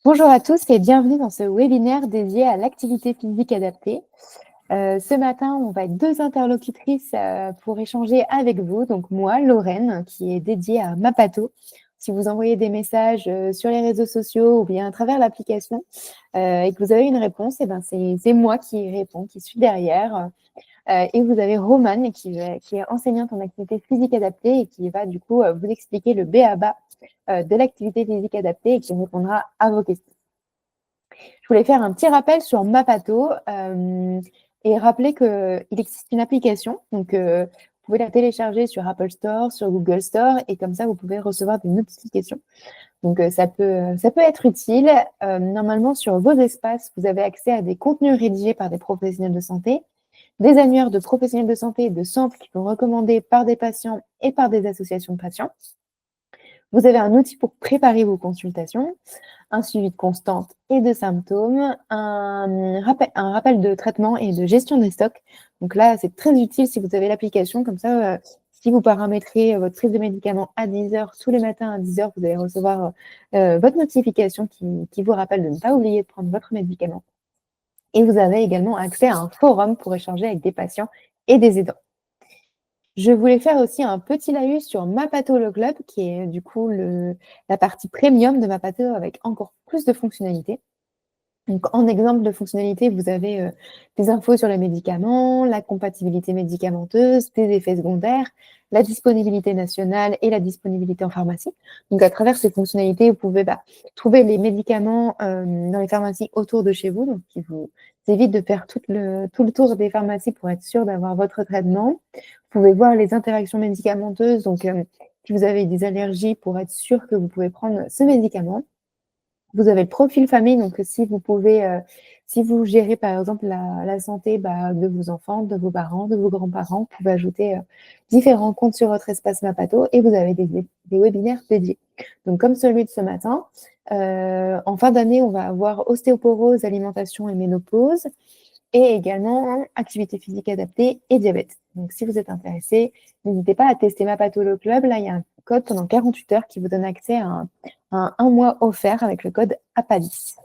Bonjour à tous et bienvenue dans ce webinaire dédié à l'activité physique adaptée. Ce matin, on va être deux interlocutrices pour échanger avec vous. Donc moi, Lorraine, qui est dédiée à Mapato. Si vous envoyez des messages sur les réseaux sociaux ou bien à travers l'application et que vous avez une réponse, c'est moi qui y réponds, qui suis derrière. Et vous avez Romane qui est enseignante en activité physique adaptée et qui va du coup vous expliquer le B.A.-ba de l'activité physique adaptée et qui répondra à vos questions. Je voulais faire un petit rappel sur Mapato et rappeler qu'il existe une application. Donc, vous pouvez la télécharger sur Apple Store, sur Google Store et comme ça, vous pouvez recevoir des notifications. Donc, ça peut être utile. Normalement, sur vos espaces, vous avez accès à des contenus rédigés par des professionnels de santé, des annuaires de professionnels de santé et de centres qui sont recommandés par des patients et par des associations de patients. Vous avez un outil pour préparer vos consultations, un suivi de constante et de symptômes, un rappel de traitement et de gestion des stocks. Donc là, c'est très utile si vous avez l'application. Comme ça, si vous paramétrez votre prise de médicaments à 10 heures, tous les matins à 10 heures, vous allez recevoir votre notification qui vous rappelle de ne pas oublier de prendre votre médicament. Et vous avez également accès à un forum pour échanger avec des patients et des aidants. Je voulais faire aussi un petit laïus sur Mapato le Club, qui est du coup la partie premium de Mapato avec encore plus de fonctionnalités. Donc, en exemple de fonctionnalité, vous avez des infos sur les médicaments, la compatibilité médicamenteuse, des effets secondaires, la disponibilité nationale et la disponibilité en pharmacie. Donc, à travers ces fonctionnalités, vous pouvez trouver les médicaments dans les pharmacies autour de chez vous, donc qui vous évite de faire tout le tour des pharmacies pour être sûr d'avoir votre traitement. Vous pouvez voir les interactions médicamenteuses, donc si vous avez des allergies, pour être sûr que vous pouvez prendre ce médicament. Vous avez le profil famille, donc si vous gérez par exemple la santé de vos enfants, de vos parents, de vos grands-parents, vous pouvez ajouter différents comptes sur votre espace Mapato et vous avez des webinaires dédiés. Donc comme celui de ce matin, en fin d'année, on va avoir ostéoporose, alimentation et ménopause et également activité physique adaptée et diabète. Donc si vous êtes intéressé, n'hésitez pas à tester Mapato le Club. Là, il y a un code pendant 48 heures qui vous donne accès à un mois offert avec le code APALIS.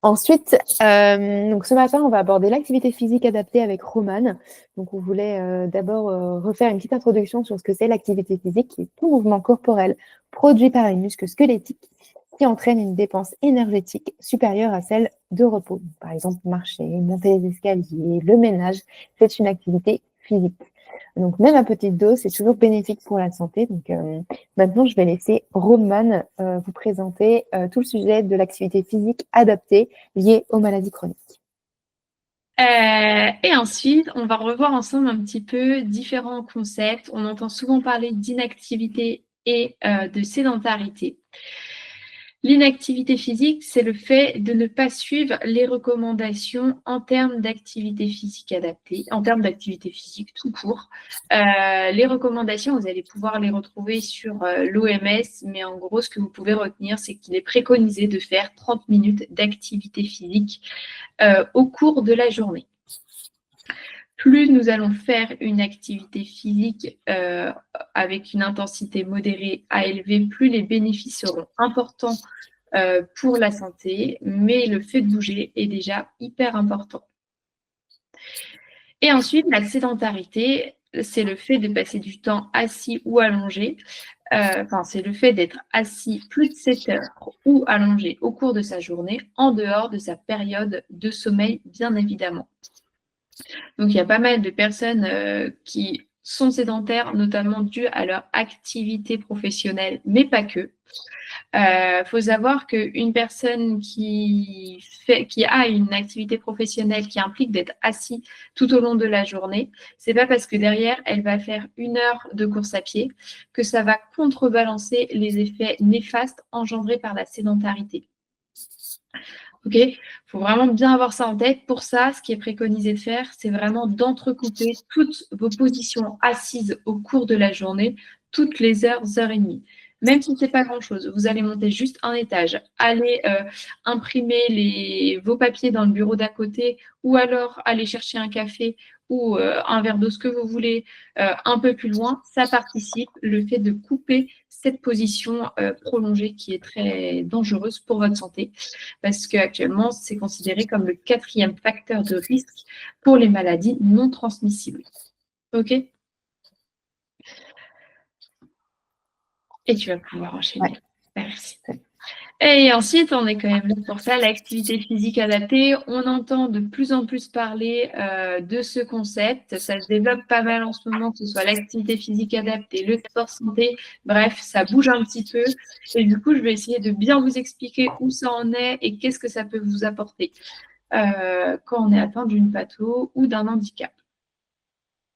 Ensuite, donc ce matin, on va aborder l'activité physique adaptée avec Romane. Donc, on voulait d'abord refaire une petite introduction sur ce que c'est l'activité physique, qui est tout mouvement corporel produit par les muscles squelettiques qui entraîne une dépense énergétique supérieure à celle de repos. Par exemple, marcher, monter les escaliers, le ménage, c'est une activité physique. Donc, même à petite dose, c'est toujours bénéfique pour la santé. Donc, maintenant, je vais laisser Romane vous présenter tout le sujet de l'activité physique adaptée liée aux maladies chroniques. Et ensuite, on va revoir ensemble un petit peu différents concepts. On entend souvent parler d'inactivité et de sédentarité. L'inactivité physique, c'est le fait de ne pas suivre les recommandations en termes d'activité physique adaptée, en termes d'activité physique tout court. Les recommandations, vous allez pouvoir les retrouver sur l'OMS, mais en gros, ce que vous pouvez retenir, c'est qu'il est préconisé de faire 30 minutes d'activité physique au cours de la journée. Plus nous allons faire une activité physique avec une intensité modérée à élevée, plus les bénéfices seront importants pour la santé, mais le fait de bouger est déjà hyper important. Et ensuite, la sédentarité, c'est le fait de passer du temps assis ou allongé. C'est le fait d'être assis plus de 7 heures ou allongé au cours de sa journée, en dehors de sa période de sommeil, bien évidemment. Donc, il y a pas mal de personnes qui sont sédentaires, notamment dû à leur activité professionnelle, mais pas que. Faut savoir qu'une personne qui a une activité professionnelle qui implique d'être assis tout au long de la journée, c'est pas parce que derrière, elle va faire 1 heure de course à pied que ça va contrebalancer les effets néfastes engendrés par la sédentarité. Ok, faut vraiment bien avoir ça en tête. Pour ça, ce qui est préconisé de faire, c'est vraiment d'entrecouper toutes vos positions assises au cours de la journée, toutes les heures et demie. Même si ce n'est pas grand-chose, vous allez monter juste un étage, aller imprimer vos papiers dans le bureau d'à côté, ou alors aller chercher un café, ou un verre d'eau, ce que vous voulez, un peu plus loin, ça participe, le fait de couper cette position prolongée qui est très dangereuse pour votre santé, parce qu'actuellement, c'est considéré comme le 4e facteur de risque pour les maladies non transmissibles. OK? Et tu vas pouvoir enchaîner. Ouais. Merci. Et ensuite, on est quand même là pour ça, l'activité physique adaptée. On entend de plus en plus parler de ce concept. Ça se développe pas mal en ce moment, que ce soit l'activité physique adaptée, le sport santé. Bref, ça bouge un petit peu. Et du coup, je vais essayer de bien vous expliquer où ça en est et qu'est-ce que ça peut vous apporter quand on est atteint d'une patho ou d'un handicap.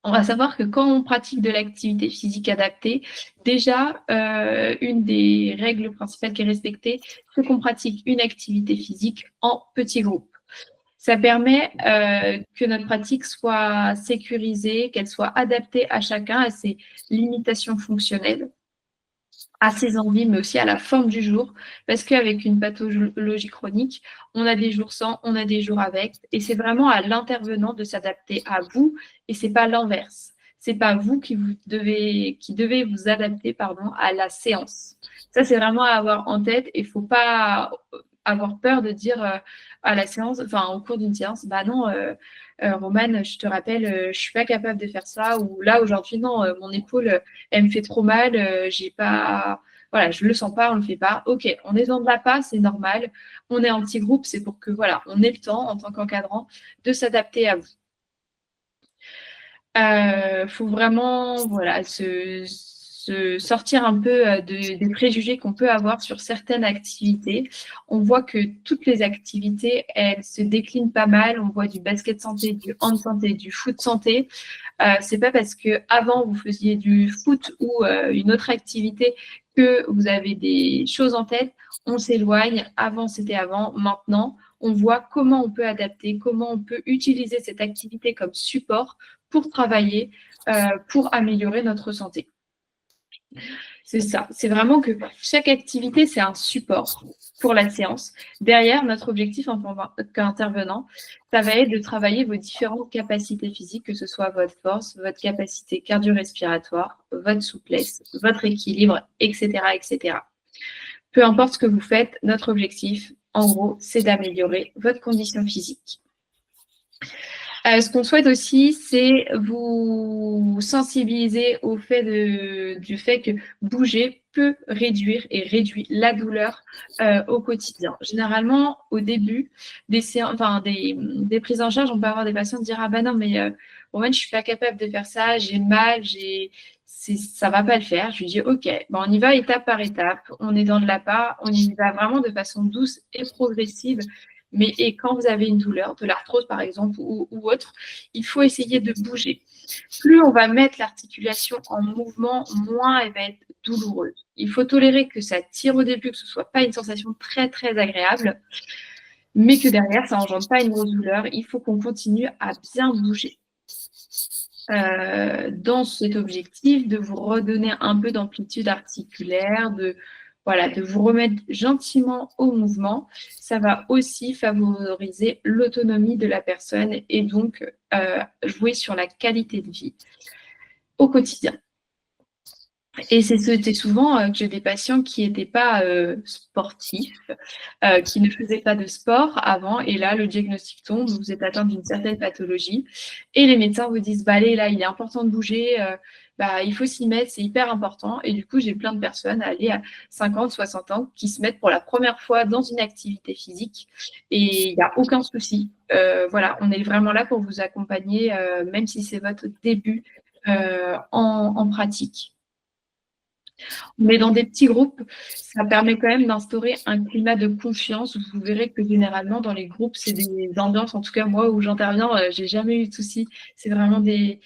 On va savoir que quand on pratique de l'activité physique adaptée, déjà, une des règles principales qui est respectée, c'est qu'on pratique une activité physique en petits groupes. Ça permet que notre pratique soit sécurisée, qu'elle soit adaptée à chacun, à ses limitations fonctionnelles, à ses envies, mais aussi à la forme du jour, parce qu'avec une pathologie chronique, on a des jours sans, on a des jours avec, et c'est vraiment à l'intervenant de s'adapter à vous, et c'est pas l'inverse. C'est pas vous qui devez vous adapter, pardon, à la séance. Ça, c'est vraiment à avoir en tête, et il faut pas avoir peur de dire à la séance, enfin au cours d'une séance, bah non, Romane, je te rappelle, je suis pas capable de faire ça, ou là aujourd'hui non, mon épaule elle me fait trop mal, j'ai pas, voilà, je le sens pas, on le fait pas. Ok, on est dans de la pas, c'est normal. On est en petit groupe, c'est pour que voilà, on ait le temps en tant qu'encadrant de s'adapter à vous. Faut vraiment voilà se sortir un peu des préjugés qu'on peut avoir sur certaines activités. On voit que toutes les activités, elles se déclinent pas mal. On voit du basket santé, du hand santé, du foot santé. C'est pas parce que avant vous faisiez du foot ou une autre activité que vous avez des choses en tête. On s'éloigne. Avant, c'était avant. Maintenant, on voit comment on peut adapter, comment on peut utiliser cette activité comme support pour travailler, pour améliorer notre santé. C'est ça. C'est vraiment que chaque activité, c'est un support pour la séance. Derrière, notre objectif en tant qu'intervenant, ça va être de travailler vos différentes capacités physiques, que ce soit votre force, votre capacité cardio-respiratoire, votre souplesse, votre équilibre, etc., etc. Peu importe ce que vous faites, notre objectif, en gros, c'est d'améliorer votre condition physique. Ce qu'on souhaite aussi, c'est vous sensibiliser au fait du fait que bouger peut réduire et réduit la douleur au quotidien. Généralement, au début des prises en charge, on peut avoir des patients dire ah ben non mais Romain, je suis pas capable de faire ça, j'ai mal, ça va pas le faire. Je lui dis ok, ben on y va étape par étape, on est dans de la part, on y va vraiment de façon douce et progressive. Mais et quand vous avez une douleur, de l'arthrose par exemple ou autre, il faut essayer de bouger. Plus on va mettre l'articulation en mouvement, moins elle va être douloureuse. Il faut tolérer que ça tire au début, que ce ne soit pas une sensation très très agréable, mais que derrière ça n'engendre pas une grosse douleur. Il faut qu'on continue à bien bouger. Dans cet objectif de vous redonner un peu d'amplitude articulaire, de vous remettre gentiment au mouvement. Ça va aussi favoriser l'autonomie de la personne et donc jouer sur la qualité de vie au quotidien. Et c'était souvent que j'ai des patients qui n'étaient pas sportifs, qui ne faisaient pas de sport avant, et là, le diagnostic tombe, vous êtes atteint d'une certaine pathologie, et les médecins vous disent, bah allez, là, il est important de bouger, il faut s'y mettre, c'est hyper important, et du coup, j'ai plein de personnes allées à 50, 60 ans qui se mettent pour la première fois dans une activité physique, et il n'y a aucun souci. Voilà, on est vraiment là pour vous accompagner, même si c'est votre début en pratique. Mais dans des petits groupes, ça permet quand même d'instaurer un climat de confiance. Vous verrez que généralement, dans les groupes, c'est des ambiances, en tout cas moi où j'interviens, j'ai jamais eu de soucis. C'est vraiment des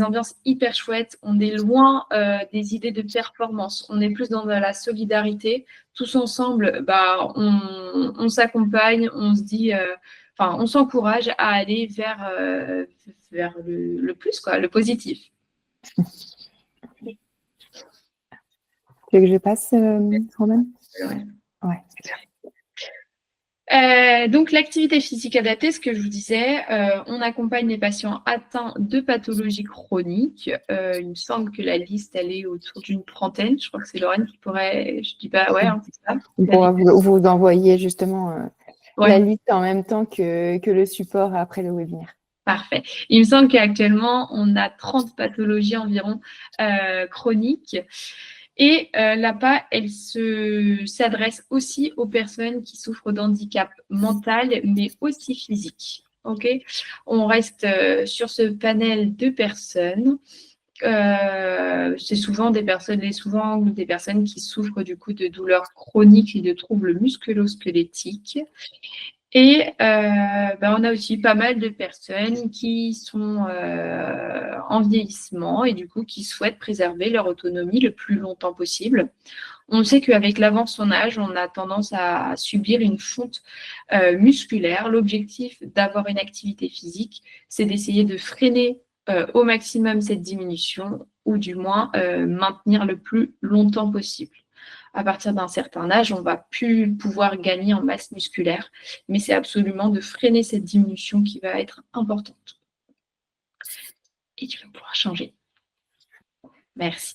ambiances hyper chouettes. On est loin des idées de performance. On est plus dans de la solidarité. Tous ensemble, on s'accompagne, on se dit, on s'encourage à aller vers le plus, quoi, le positif. Tu veux que je passe, Roman? Ouais. Ouais. Donc, l'activité physique adaptée, ce que je vous disais, on accompagne les patients atteints de pathologies chroniques. Il me semble que la liste, elle est autour d'une trentaine. Je crois que c'est Lorraine qui pourrait, je dis pas, ouais, hein, c'est ça. On pourra vous envoyer justement la Ouais, liste en même temps que le support après le webinaire. parfait. Il me semble qu'actuellement, on a 30 pathologies environ chroniques. Et l'APA, elle s'adresse aussi aux personnes qui souffrent d'handicap mental, mais aussi physique. Ok, on reste sur ce panel de personnes. C'est souvent des personnes qui souffrent du coup de douleurs chroniques et de troubles musculo-squelettiques. Et on a aussi pas mal de personnes qui sont en vieillissement et du coup qui souhaitent préserver leur autonomie le plus longtemps possible. On sait qu'avec l'avance en âge, on a tendance à subir une fonte musculaire. L'objectif d'avoir une activité physique, c'est d'essayer de freiner au maximum cette diminution ou du moins maintenir le plus longtemps possible. À partir d'un certain âge, on ne va plus pouvoir gagner en masse musculaire, mais c'est absolument de freiner cette diminution qui va être importante. Et tu vas pouvoir changer. Merci.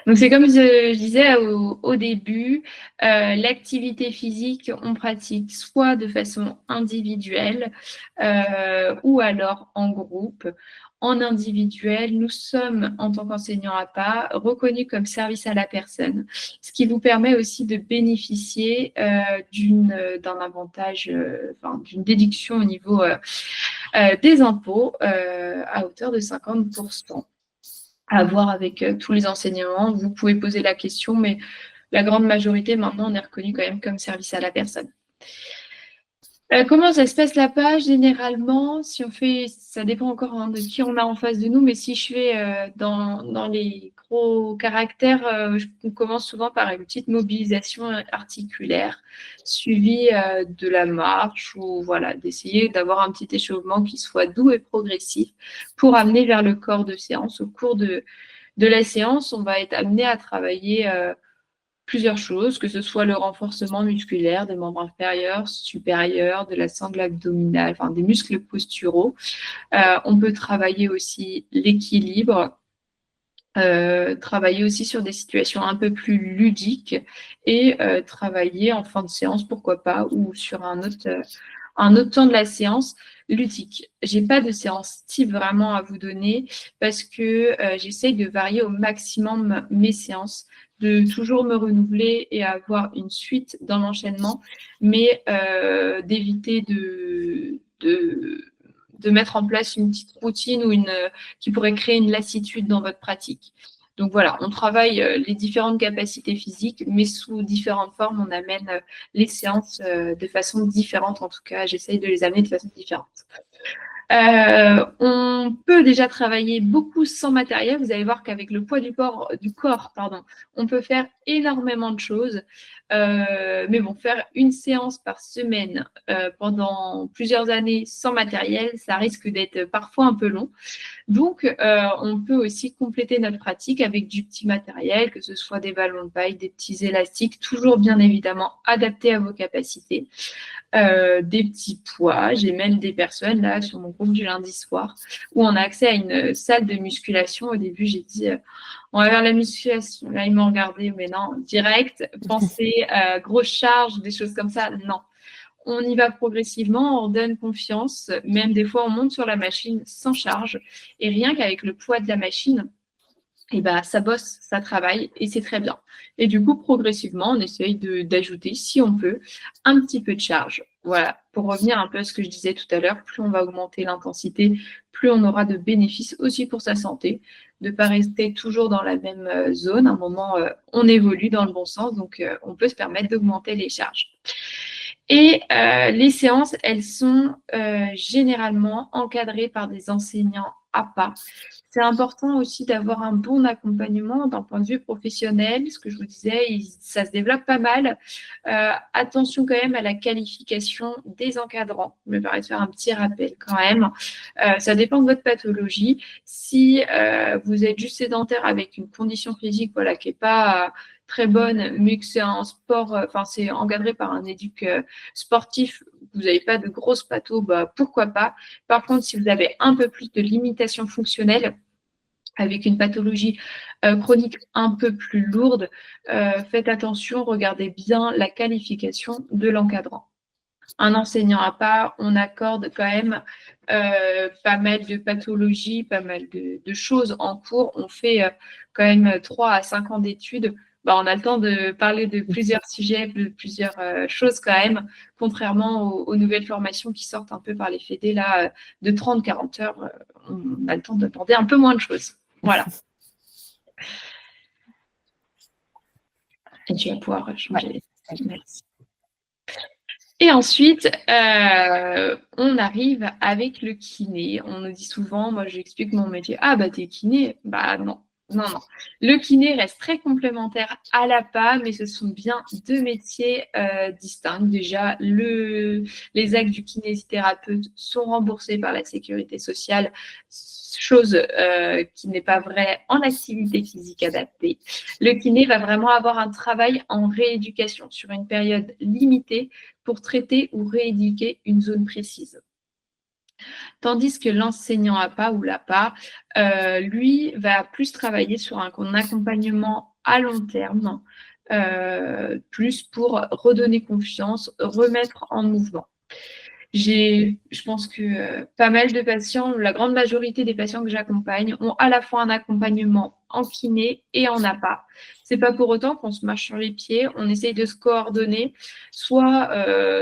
Donc, c'est comme je disais au début, l'activité physique, on pratique soit de façon individuelle ou alors en groupe. En individuel, nous sommes, en tant qu'enseignants APA, reconnus comme service à la personne, ce qui vous permet aussi de bénéficier d'un avantage, d'une déduction au niveau des impôts à hauteur de 50%. À voir avec tous les enseignements. Vous pouvez poser la question, mais la grande majorité, maintenant, on est reconnu quand même comme service à la personne. Comment ça se passe la page généralement? Si on fait, ça dépend encore de qui on a en face de nous, mais si je fais dans les gros caractères, on commence souvent par une petite mobilisation articulaire, suivie de la marche ou voilà, d'essayer d'avoir un petit échauffement qui soit doux et progressif pour amener vers le corps de séance. Au cours de la séance, on va être amené à travailler plusieurs choses, que ce soit le renforcement musculaire des membres inférieurs, supérieurs, de la sangle abdominale, enfin des muscles posturaux. On peut travailler aussi l'équilibre, travailler aussi sur des situations un peu plus ludiques et travailler en fin de séance, pourquoi pas, ou sur un autre temps de la séance ludique. J'ai pas de séance type vraiment à vous donner parce que j'essaye de varier au maximum mes séances, de toujours me renouveler et avoir une suite dans l'enchaînement, mais d'éviter de mettre en place une petite routine ou qui pourrait créer une lassitude dans votre pratique. Donc voilà, on travaille les différentes capacités physiques, mais sous différentes formes, on amène les séances de façon différente. En tout cas, j'essaye de les amener de façon différente. On peut déjà travailler beaucoup sans matériel. Vous allez voir qu'avec le poids du corps, on peut faire énormément de choses. Mais bon, faire une séance par semaine pendant plusieurs années sans matériel, ça risque d'être parfois un peu long. Donc, on peut aussi compléter notre pratique avec du petit matériel, que ce soit des ballons de paille, des petits élastiques, toujours bien évidemment adaptés à vos capacités, des petits poids. J'ai même des personnes là sur mon groupe du lundi soir où on a accès à une salle de musculation. Au début, j'ai dit on va vers la musculation. Là, ils m'ont regardé, mais non, direct, penser grosse charge, des choses comme ça, non. On y va progressivement, on donne confiance, même des fois on monte sur la machine sans charge et rien qu'avec le poids de la machine, ça bosse, ça travaille et c'est très bien. Et du coup, progressivement, on essaye d'ajouter, si on peut, un petit peu de charge. Voilà, pour revenir un peu à ce que je disais tout à l'heure, plus on va augmenter l'intensité, plus on aura de bénéfices aussi pour sa santé, de ne pas rester toujours dans la même zone. À un moment, on évolue dans le bon sens, donc on peut se permettre d'augmenter les charges. Et les séances, elles sont généralement encadrées par des enseignants APA. C'est important aussi d'avoir un bon accompagnement d'un point de vue professionnel. Ce que je vous disais, ça se développe pas mal. Attention quand même à la qualification des encadrants. Je me permets de faire un petit rappel quand même. Ça dépend de votre pathologie. Si vous êtes juste sédentaire avec une condition physique qui n'est pas très bonne, mais que c'est un sport, c'est encadré par un éduc sportif, vous n'avez pas de grosses pathos, bah, pourquoi pas. Par contre, si vous avez un peu plus de limitations fonctionnelles, avec une pathologie chronique un peu plus lourde, faites attention, regardez bien la qualification de l'encadrant. Un enseignant à part, on accorde quand même pas mal de pathologies, pas mal de choses en cours. On fait quand même 3 à 5 ans d'études. Bah, on a le temps de parler de plusieurs sujets, de plusieurs choses quand même, contrairement aux nouvelles formations qui sortent un peu par les fédés, là, de 30-40 heures, on a le temps d'aborder un peu moins de choses. Voilà. Et tu vas pouvoir changer. Ouais. Merci. Et ensuite, on arrive avec le kiné. On nous dit souvent, moi j'explique mon métier, ah bah t'es kiné, bah non. Non, non. Le kiné reste très complémentaire à l'APA, mais ce sont bien deux métiers distincts. Déjà, les actes du kinésithérapeute sont remboursés par la sécurité sociale, chose qui n'est pas vraie en activité physique adaptée. Le kiné va vraiment avoir un travail en rééducation sur une période limitée pour traiter ou rééduquer une zone précise. Tandis que l'enseignant APA ou l'APA, lui, va plus travailler sur un accompagnement à long terme, plus pour redonner confiance, remettre en mouvement. Je pense que pas mal de patients, la grande majorité des patients que j'accompagne ont à la fois un accompagnement en kiné et en APA. C'est pas pour autant qu'on se marche sur les pieds, on essaye de se coordonner. Soit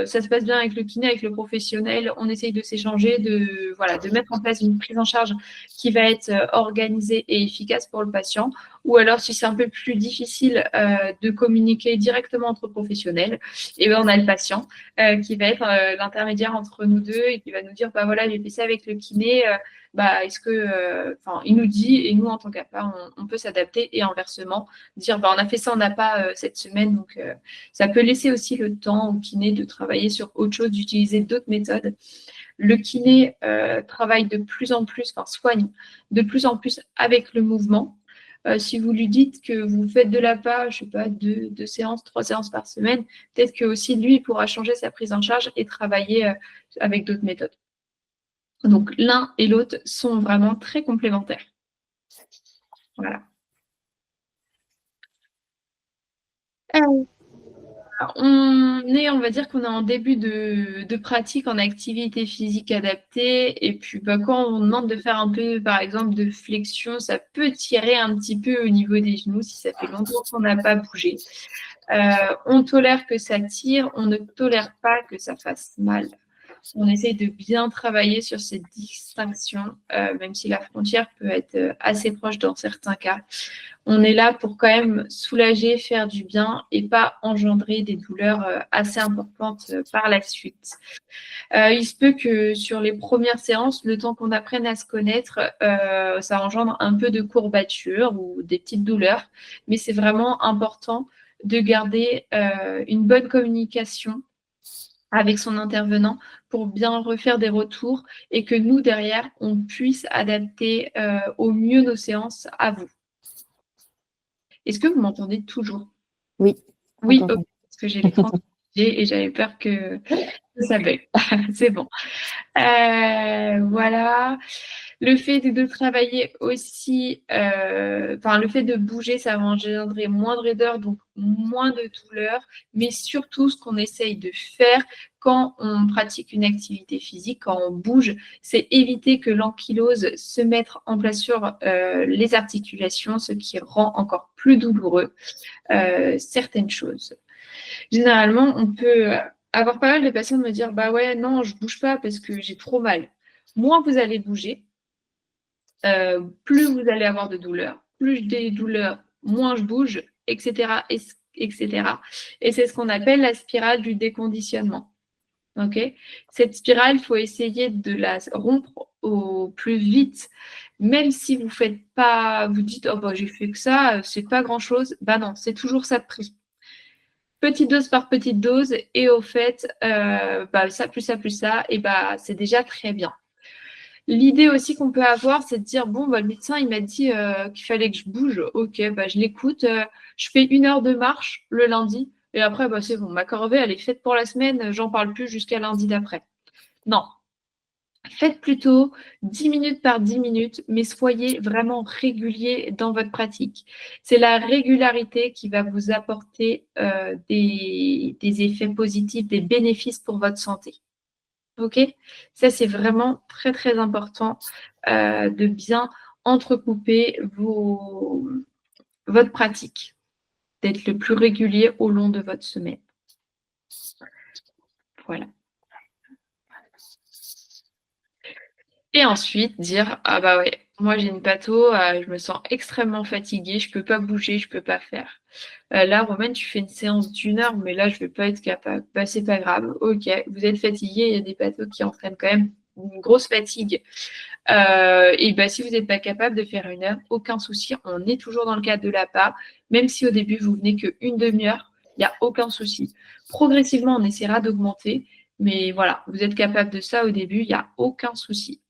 ça se passe bien avec le kiné, avec le professionnel, on essaye de s'échanger, de mettre en place une prise en charge qui va être organisée et efficace pour le patient. Ou alors, si c'est un peu plus difficile de communiquer directement entre professionnels, et ben, on a le patient qui va être l'intermédiaire entre nous deux et qui va nous dire, bah voilà, j'ai fait ça avec le kiné, est-ce que, il nous dit, et nous, en tant qu'APA, on peut s'adapter et inversement, dire, bah, on a fait ça, on n'a pas cette semaine, donc ça peut laisser aussi le temps au kiné de travailler sur autre chose, d'utiliser d'autres méthodes. Le kiné travaille de plus en plus, soigne de plus en plus avec le mouvement. Si vous lui dites que vous faites de l'APA, je ne sais pas, 2 séances, 3 séances par semaine, peut-être que aussi lui il pourra changer sa prise en charge et travailler avec d'autres méthodes. Donc l'un et l'autre sont vraiment très complémentaires. Voilà. On va dire qu'on est en début de pratique en activité physique adaptée. Et puis, quand on demande de faire un peu, par exemple, de flexion, ça peut tirer un petit peu au niveau des genoux si ça fait longtemps qu'on n'a pas bougé. On tolère que ça tire, on ne tolère pas que ça fasse mal. On essaye de bien travailler sur cette distinction, même si la frontière peut être assez proche dans certains cas. On est là pour quand même soulager, faire du bien et pas engendrer des douleurs assez importantes par la suite. Il se peut que sur les premières séances, le temps qu'on apprenne à se connaître, ça engendre un peu de courbatures ou des petites douleurs, mais c'est vraiment important de garder une bonne communication avec son intervenant pour bien refaire des retours et que nous, derrière, on puisse adapter au mieux nos séances à vous. Est-ce que vous m'entendez toujours? Oui. Oui, okay, parce que j'ai l'écran et j'avais peur que ça bug. C'est bon. Voilà. Le fait de travailler aussi, le fait de bouger, ça va engendrer moins de raideur, donc moins de douleur, mais surtout ce qu'on essaye de faire quand on pratique une activité physique, quand on bouge, c'est éviter que l'ankylose se mette en place sur les articulations, ce qui rend encore plus douloureux certaines choses. Généralement, on peut avoir pas mal de patients me dire, bah ouais, non, je bouge pas parce que j'ai trop mal. Moins vous allez bouger, plus vous allez avoir de douleurs, plus des douleurs, moins je bouge, etc., etc. Et c'est ce qu'on appelle la spirale du déconditionnement. Okay, cette spirale, il faut essayer de la rompre au plus vite, même si vous faites pas, vous dites, oh bah j'ai fait que ça, c'est pas grand chose. Bah non, c'est toujours ça de prix. Petite dose par petite dose, et au fait, ça plus ça plus ça, et c'est déjà très bien. L'idée aussi qu'on peut avoir, c'est de dire, bon, bah, le médecin, il m'a dit qu'il fallait que je bouge. Ok, bah, je l'écoute. Je fais 1 heure de marche le lundi. Et après, bah, c'est bon, ma corvée, elle est faite pour la semaine. J'en parle plus jusqu'à lundi d'après. Non, faites plutôt 10 minutes par 10 minutes, mais soyez vraiment régulier dans votre pratique. C'est la régularité qui va vous apporter des effets positifs, des bénéfices pour votre santé. OK? Ça, c'est vraiment très, très important de bien entrecouper votre pratique, d'être le plus régulier au long de votre semaine. Voilà. Et ensuite, dire, ah bah ouais, moi j'ai une patho, je me sens extrêmement fatiguée, je peux pas bouger, je peux pas faire. Là, Romaine, tu fais une séance d'1 heure, mais là, je vais pas être capable. Bah, c'est pas grave. Ok, vous êtes fatigué, il y a des pathos qui entraînent quand même une grosse fatigue. Et bah, si vous n'êtes pas capable de faire 1 heure, aucun souci, on est toujours dans le cadre de l'APA. Même si au début, vous venez qu'une demi-heure, il n'y a aucun souci. Progressivement, on essaiera d'augmenter, mais voilà, vous êtes capable de ça au début, il n'y a aucun souci.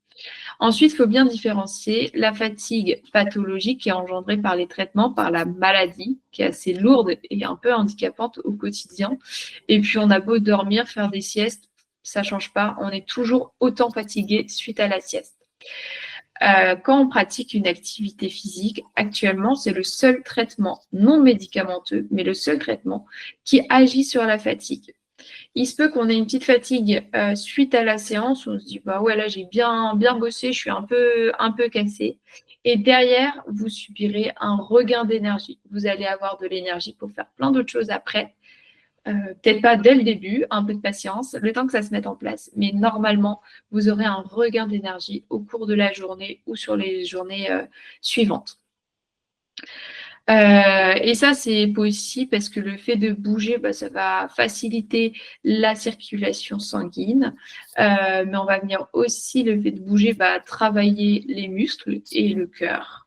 Ensuite, il faut bien différencier la fatigue pathologique qui est engendrée par les traitements, par la maladie, qui est assez lourde et un peu handicapante au quotidien. Et puis, on a beau dormir, faire des siestes, ça ne change pas, on est toujours autant fatigué suite à la sieste. Quand on pratique une activité physique, actuellement, c'est le seul traitement non médicamenteux, mais le seul traitement qui agit sur la fatigue. Il se peut qu'on ait une petite fatigue suite à la séance, on se dit bah ouais là j'ai bien bossé, je suis un peu cassée. Et derrière, vous subirez un regain d'énergie. Vous allez avoir de l'énergie pour faire plein d'autres choses après. Peut-être pas dès le début, un peu de patience, le temps que ça se mette en place. Mais normalement, vous aurez un regain d'énergie au cours de la journée ou sur les journées suivantes. Et ça, c'est possible parce que le fait de bouger, bah, ça va faciliter la circulation sanguine. Mais on va venir aussi, le fait de bouger, va travailler les muscles et le cœur.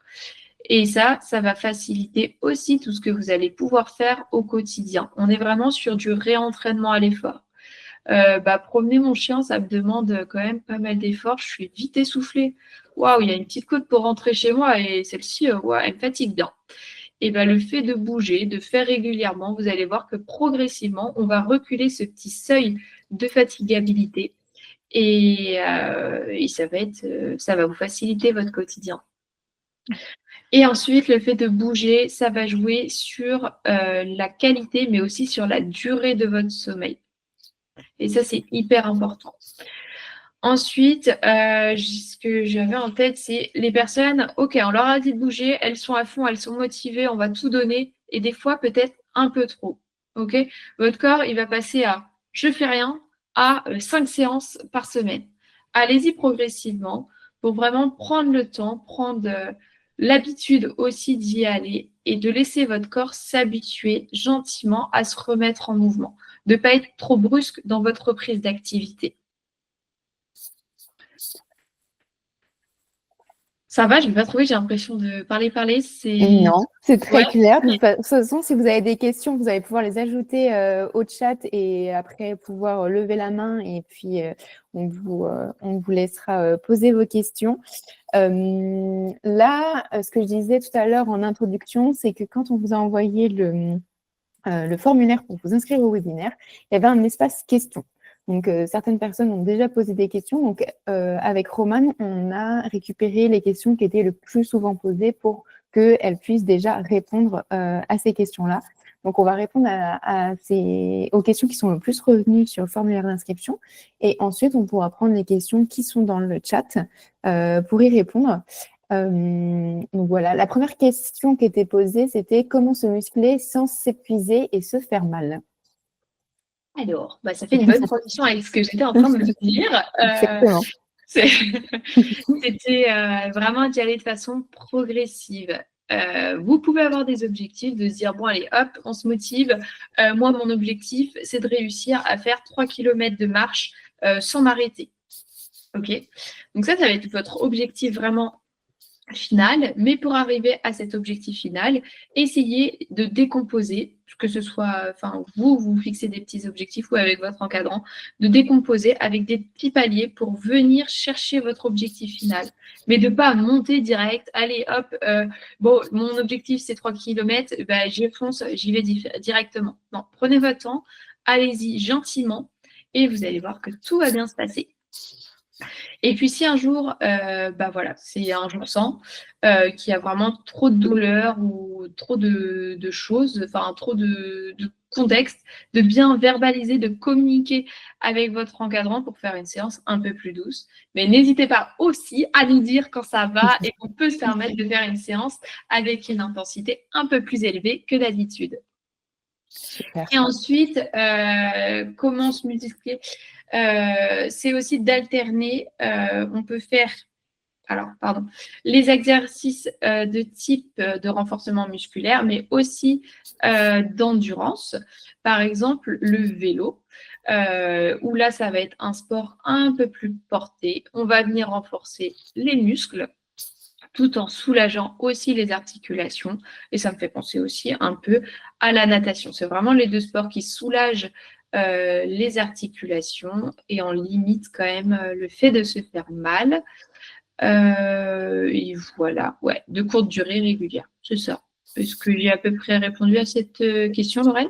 Et ça va faciliter aussi tout ce que vous allez pouvoir faire au quotidien. On est vraiment sur du réentraînement à l'effort. Promener mon chien, ça me demande quand même pas mal d'efforts. Je suis vite essoufflée. Waouh, il y a une petite côte pour rentrer chez moi et celle-ci, elle me fatigue bien. Et le fait de bouger, de faire régulièrement, vous allez voir que progressivement, on va reculer ce petit seuil de fatigabilité et ça va vous faciliter votre quotidien. Et ensuite, le fait de bouger, ça va jouer sur la qualité, mais aussi sur la durée de votre sommeil. Et ça, c'est hyper important. Ensuite, ce que j'avais en tête, c'est les personnes, ok, on leur a dit de bouger, elles sont à fond, elles sont motivées, on va tout donner, et des fois peut-être un peu trop. Ok, votre corps, il va passer à je fais rien à 5 séances par semaine. Allez-y progressivement pour vraiment prendre le temps, prendre l'habitude aussi d'y aller et de laisser votre corps s'habituer gentiment à se remettre en mouvement, de ne pas être trop brusque dans votre reprise d'activité. Ça va, je n'ai pas trouvé, j'ai l'impression de parler. Non, c'est très Ouais. clair. De toute façon, si vous avez des questions, vous allez pouvoir les ajouter au chat et après pouvoir lever la main et puis on vous laissera poser vos questions. Là, ce que je disais tout à l'heure en introduction, c'est que quand on vous a envoyé le formulaire pour vous inscrire au webinaire, il y avait un espace questions. Donc, certaines personnes ont déjà posé des questions. Donc, avec Romane, on a récupéré les questions qui étaient le plus souvent posées pour qu'elle puisse déjà répondre à ces questions-là. Donc, on va répondre aux questions qui sont le plus revenues sur le formulaire d'inscription. Et ensuite, on pourra prendre les questions qui sont dans le chat pour y répondre. Donc voilà, la première question qui était posée, c'était comment se muscler sans s'épuiser et se faire mal. Alors, ça fait une bonne transition avec ce que j'étais en train de me dire. Exactement. C'était vraiment d'y aller de façon progressive. Vous pouvez avoir des objectifs, de se dire, bon, allez, hop, on se motive. Moi, mon objectif, c'est de réussir à faire 3 km de marche sans m'arrêter. OK? Donc ça va être votre objectif vraiment final. Mais pour arriver à cet objectif final, essayez de décomposer que ce soit, vous fixez des petits objectifs ou avec votre encadrant, de décomposer avec des petits paliers pour venir chercher votre objectif final, mais de ne pas monter direct. Allez, hop, bon, mon objectif, c'est 3 km, ben, je fonce, j'y vais directement. Non, prenez votre temps, allez-y gentiment, et vous allez voir que tout va bien se passer. Et puis si un jour, voilà, c'est un jour sans, qu'il y a vraiment trop de douleur ou trop de choses, enfin trop de contexte, de bien verbaliser, de communiquer avec votre encadrant pour faire une séance un peu plus douce. Mais n'hésitez pas aussi à nous dire quand ça va et qu'on peut se permettre de faire une séance avec une intensité un peu plus élevée que d'habitude. Super. Et ensuite, comment se muscler c'est aussi d'alterner. On peut faire les exercices de type de renforcement musculaire, mais aussi d'endurance. Par exemple, le vélo, où là, ça va être un sport un peu plus porté. On va venir renforcer les muscles tout en soulageant aussi les articulations. Et ça me fait penser aussi un peu à la natation. C'est vraiment les deux sports qui soulagent les articulations et en limite quand même le fait de se faire mal. Et voilà, ouais, de courte durée régulière, c'est ça. Est-ce que j'ai à peu près répondu à cette question, Lorraine?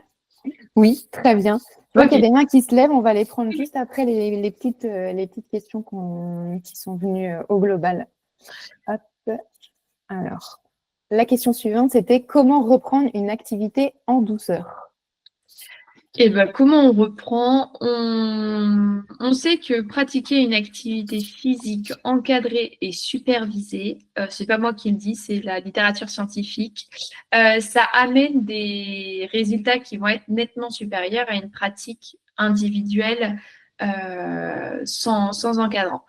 Oui, très bien. Je vois qu'il y Ok. a des mains qui se lèvent. On va les prendre juste après les petites questions qui sont venues au global. Hop. Alors, la question suivante, c'était comment reprendre une activité en douceur? Et ben, comment on reprend? On sait que pratiquer une activité physique encadrée et supervisée, c'est pas moi qui le dis, c'est la littérature scientifique, ça amène des résultats qui vont être nettement supérieurs à une pratique individuelle sans encadrant.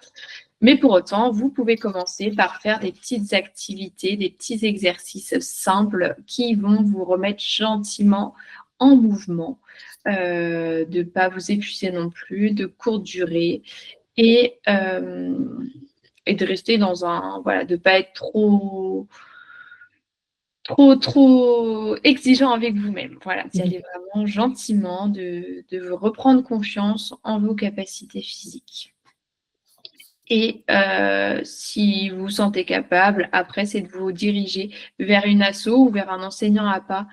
Mais pour autant, vous pouvez commencer par faire des petites activités, des petits exercices simples qui vont vous remettre gentiment en mouvement, de ne pas vous épuiser non plus, de courte durée et, de rester dans de ne pas être trop exigeant avec vous-même. Voilà, d'y aller vraiment gentiment, de reprendre confiance en vos capacités physiques. Et si vous vous sentez capable, après, c'est de vous diriger vers une asso ou vers un enseignant APA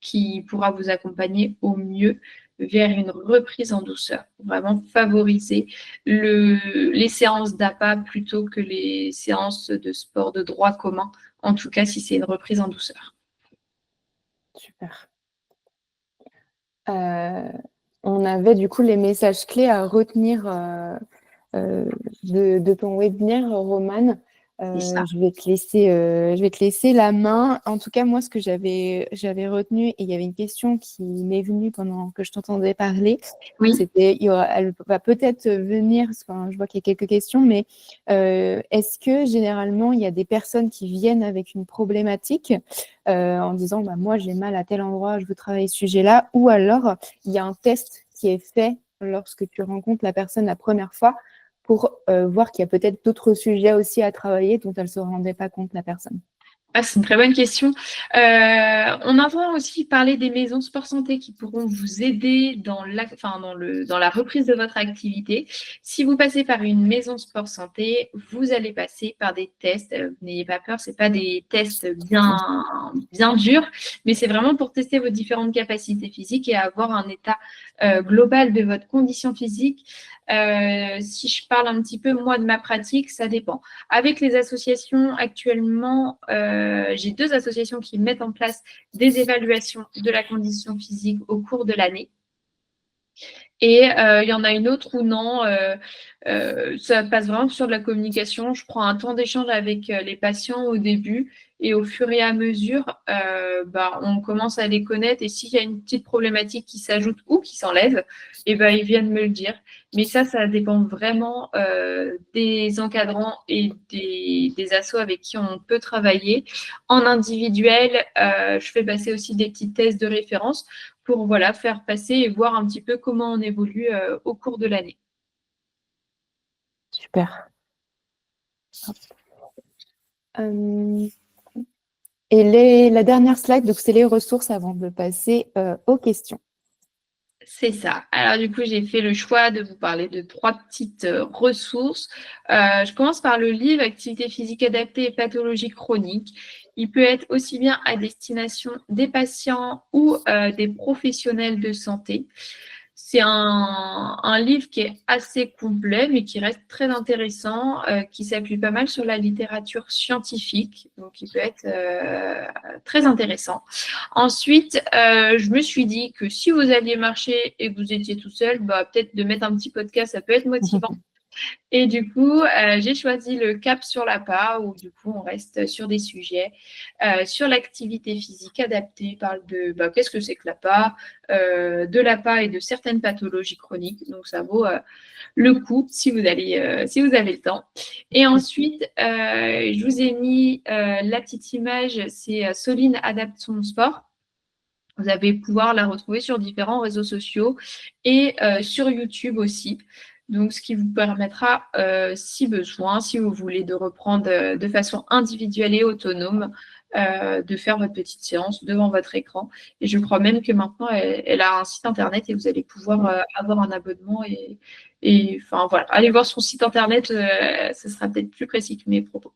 qui pourra vous accompagner au mieux vers une reprise en douceur. Vraiment favoriser les séances d'APA plutôt que les séances de sport de droit commun, en tout cas si c'est une reprise en douceur. Super. On avait du coup les messages clés à retenir de ton webinaire, Romane. C'est ça. Je vais te laisser la main. En tout cas, moi, ce que j'avais retenu, et il y avait une question qui m'est venue pendant que je t'entendais parler, Oui. c'était, elle va peut-être venir, parce que je vois qu'il y a quelques questions, mais est-ce que généralement, il y a des personnes qui viennent avec une problématique en disant, bah, moi, j'ai mal à tel endroit, je veux travailler ce sujet-là, ou alors il y a un test qui est fait lorsque tu rencontres la personne la première fois pour voir qu'il y a peut-être d'autres sujets aussi à travailler dont elle ne se rendait pas compte, la personne. Ah, c'est une très bonne question. On entend aussi parler des maisons sport santé qui pourront vous aider dans la reprise de votre activité. Si vous passez par une maison sport santé, vous allez passer par des tests. N'ayez pas peur, c'est pas des tests bien durs, mais c'est vraiment pour tester vos différentes capacités physiques et avoir un état global de votre condition physique. Si je parle un petit peu, moi, de ma pratique, ça dépend. Avec les associations actuellement, j'ai 2 associations qui mettent en place des évaluations de la condition physique au cours de l'année. Et il y en a une autre où non, ça passe vraiment sur de la communication. Je prends un temps d'échange avec les patients au début et au fur et à mesure, on commence à les connaître. Et s'il y a une petite problématique qui s'ajoute ou qui s'enlève, ils viennent me le dire. Mais ça dépend vraiment des encadrants et des assos avec qui on peut travailler. En individuel, je fais passer aussi des petits tests de référence pour faire passer et voir un petit peu comment on évolue au cours de l'année. Super. Et la dernière slide, donc c'est les ressources avant de passer aux questions. C'est ça. Alors du coup, j'ai fait le choix de vous parler de 3 petites ressources. Je commence par le livre Activité physique adaptée et pathologie chronique. Il peut être aussi bien à destination des patients ou des professionnels de santé. C'est un livre qui est assez complet, mais qui reste très intéressant, qui s'appuie pas mal sur la littérature scientifique, donc il peut être très intéressant. Ensuite, je me suis dit que si vous alliez marcher et que vous étiez tout seul, bah, peut-être de mettre un petit podcast, ça peut être motivant. Et du coup, j'ai choisi le cap sur l'APA, où du coup, on reste sur des sujets sur l'activité physique adaptée. Parle de qu'est-ce que c'est que l'APA, de l'APA et de certaines pathologies chroniques. Donc, ça vaut le coup si vous avez le temps. Et ensuite, je vous ai mis la petite image, c'est Soline adapte son sport. Vous allez pouvoir la retrouver sur différents réseaux sociaux et sur YouTube aussi. Donc, ce qui vous permettra, si besoin, si vous voulez de reprendre de façon individuelle et autonome, de faire votre petite séance devant votre écran. Et je crois même que maintenant, elle a un site internet et vous allez pouvoir avoir un abonnement. Et enfin, voilà, allez voir son site internet, ce sera peut-être plus précis que mes propos.